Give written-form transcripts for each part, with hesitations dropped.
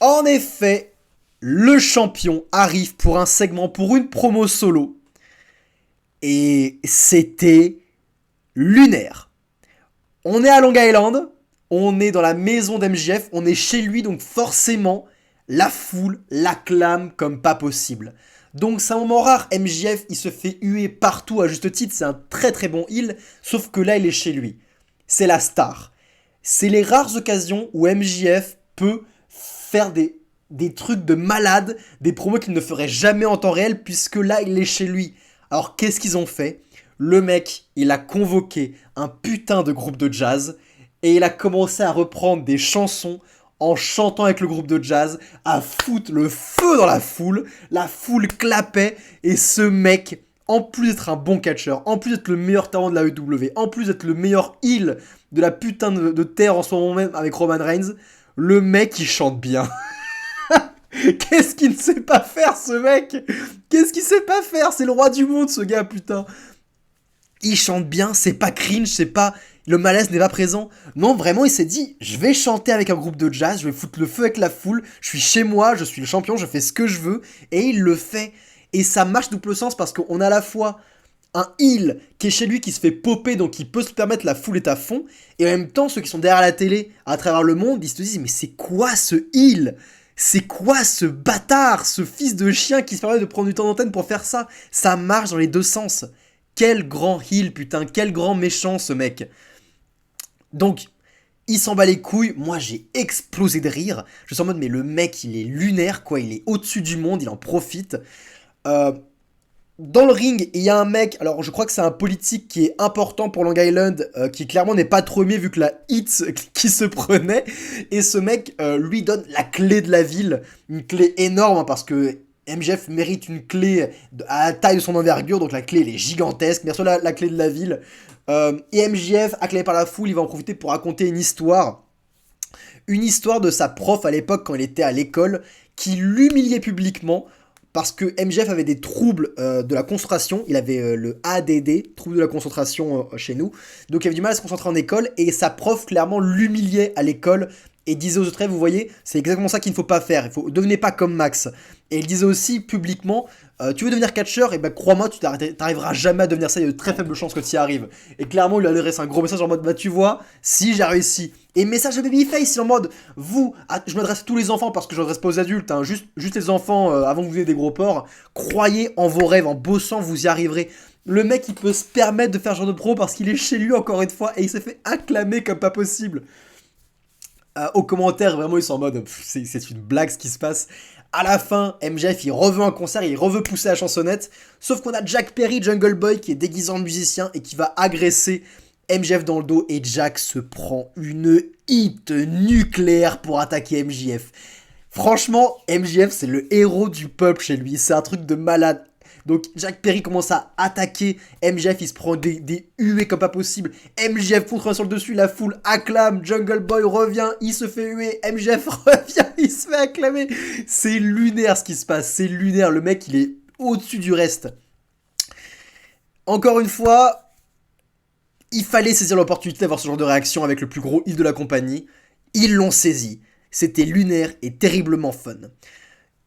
En effet, le champion arrive pour un segment, pour une promo solo. Et c'était lunaire. On est à Long Island, on est dans la maison d'MJF, on est chez lui, donc forcément, la foule l'acclame comme pas possible. Donc c'est un moment rare, MJF il se fait huer partout à juste titre, c'est un très très bon heel, sauf que là il est chez lui. C'est la star. C'est les rares occasions où MJF peut faire des trucs de malade, des promos qu'il ne ferait jamais en temps réel, puisque là il est chez lui. Alors qu'est-ce qu'ils ont fait? Le mec, il a convoqué un putain de groupe de jazz, et il a commencé à reprendre des chansons en chantant avec le groupe de jazz, à foutre le feu dans la foule clapait, et ce mec, en plus d'être un bon catcheur, en plus d'être le meilleur talent de la EW, en plus d'être le meilleur heel de la putain de terre en ce moment même avec Roman Reigns, le mec il chante bien. Qu'est-ce qu'il ne sait pas faire ce mec? Qu'est-ce qu'il sait pas faire? C'est le roi du monde ce gars putain. Il chante bien, c'est pas cringe, c'est pas... Le malaise n'est pas présent. Non, vraiment, il s'est dit, je vais chanter avec un groupe de jazz, je vais foutre le feu avec la foule, je suis chez moi, je suis le champion, je fais ce que je veux, et il le fait. Et ça marche double sens parce qu'on a à la fois un heel qui est chez lui, qui se fait popper, donc il peut se permettre, la foule est à fond, et en même temps, ceux qui sont derrière la télé, à travers le monde, ils se disent, mais c'est quoi ce heel? C'est quoi ce bâtard, ce fils de chien qui se permet de prendre du temps d'antenne pour faire ça? Ça marche dans les deux sens. Quel grand heel, putain, quel grand méchant ce mec. Donc, il s'en bat les couilles, moi j'ai explosé de rire. Je suis en mode, mais le mec il est lunaire, quoi, il est au-dessus du monde, il en profite. Euh, Dans le ring, il y a un mec, alors je crois que c'est un politique qui est important pour Long Island, qui clairement n'est pas trop aimé vu que la hit qui se prenait. Et ce mec lui donne la clé de la ville, une clé énorme hein, parce que MJF mérite une clé à la taille de son envergure, donc la clé elle est gigantesque. Bien sûr la clé de la ville. Et MJF, acclamé par la foule, il va en profiter pour raconter une histoire. Une histoire de sa prof à l'époque quand il était à l'école, qui l'humiliait publiquement parce que MJF avait des troubles de la concentration, il avait le ADD, trouble de la concentration chez nous, donc il avait du mal à se concentrer en école, et sa prof clairement l'humiliait à l'école, et disait aux autres élèves, vous voyez, c'est exactement ça qu'il ne faut pas faire, devenez pas comme Max. Et il disait aussi publiquement, tu veux devenir catcheur, et ben crois-moi, tu t'arriveras jamais à devenir ça, il y a de très faibles chances que tu y arrives. Et clairement, il lui a adressé un gros message en mode, bah tu vois, si j'ai réussi. Et message de babyface, en mode, vous, je m'adresse à tous les enfants parce que je m'adresse pas aux adultes, hein, juste les enfants, avant que vous ayez des gros porcs, croyez en vos rêves, en bossant, vous y arriverez. Le mec, il peut se permettre de faire ce genre de pro parce qu'il est chez lui encore une fois, et il s'est fait acclamer comme pas possible. Aux commentaires, vraiment, ils sont en mode, c'est une blague ce qui se passe. À la fin, MJF, il reveut un concert, il reveut pousser la chansonnette. Sauf qu'on a Jack Perry, Jungle Boy, qui est déguisé en musicien et qui va agresser MJF dans le dos. Et Jack se prend une hit nucléaire pour attaquer MJF. Franchement, MJF, c'est le héros du peuple chez lui. C'est un truc de malade. Donc Jack Perry commence à attaquer MJF, il se prend des huées comme pas possible. MJF contre sur le dessus, la foule acclame, Jungle Boy revient, il se fait huer, MJF revient, il se fait acclamer. C'est lunaire ce qui se passe, c'est lunaire, le mec il est au-dessus du reste. Encore une fois, il fallait saisir l'opportunité d'avoir ce genre de réaction avec le plus gros heel de la compagnie. Ils l'ont saisi, c'était lunaire et terriblement fun.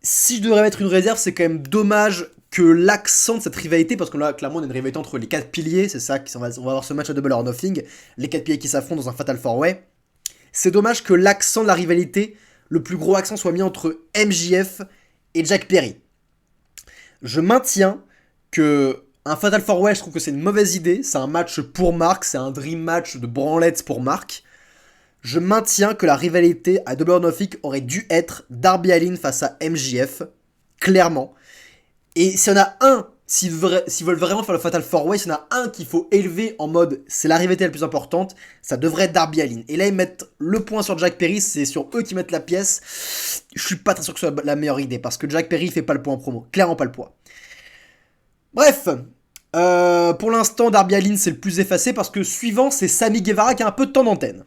Si je devrais mettre une réserve, c'est quand même dommage que l'accent de cette rivalité, parce que là, clairement, on a une rivalité entre les 4 piliers, c'est ça, on va avoir ce match à Double or Nothing, les 4 piliers qui s'affrontent dans un Fatal 4-Way. C'est dommage que l'accent de la rivalité, le plus gros accent, soit mis entre MJF et Jack Perry. Je maintiens que un Fatal 4-Way, je trouve que c'est une mauvaise idée, c'est un match pour Mark, c'est un dream match de branlette pour Mark. Je maintiens que la rivalité à Double or Nothing aurait dû être Darby Allin face à MJF, clairement. Et s'il y en a un, s'ils veulent vraiment faire le Fatal 4-Way, s'il y en a un qu'il faut élever en mode c'est la rivalité la plus importante, ça devrait être Darby Allin. Et là, ils mettent le point sur Jack Perry, c'est sur eux qui mettent la pièce. Je suis pas très sûr que ce soit la meilleure idée, parce que Jack Perry, il fait pas le point en promo. Clairement pas le point. Bref, pour l'instant, Darby Allin, c'est le plus effacé, parce que suivant, c'est Sammy Guevara qui a un peu de temps d'antenne.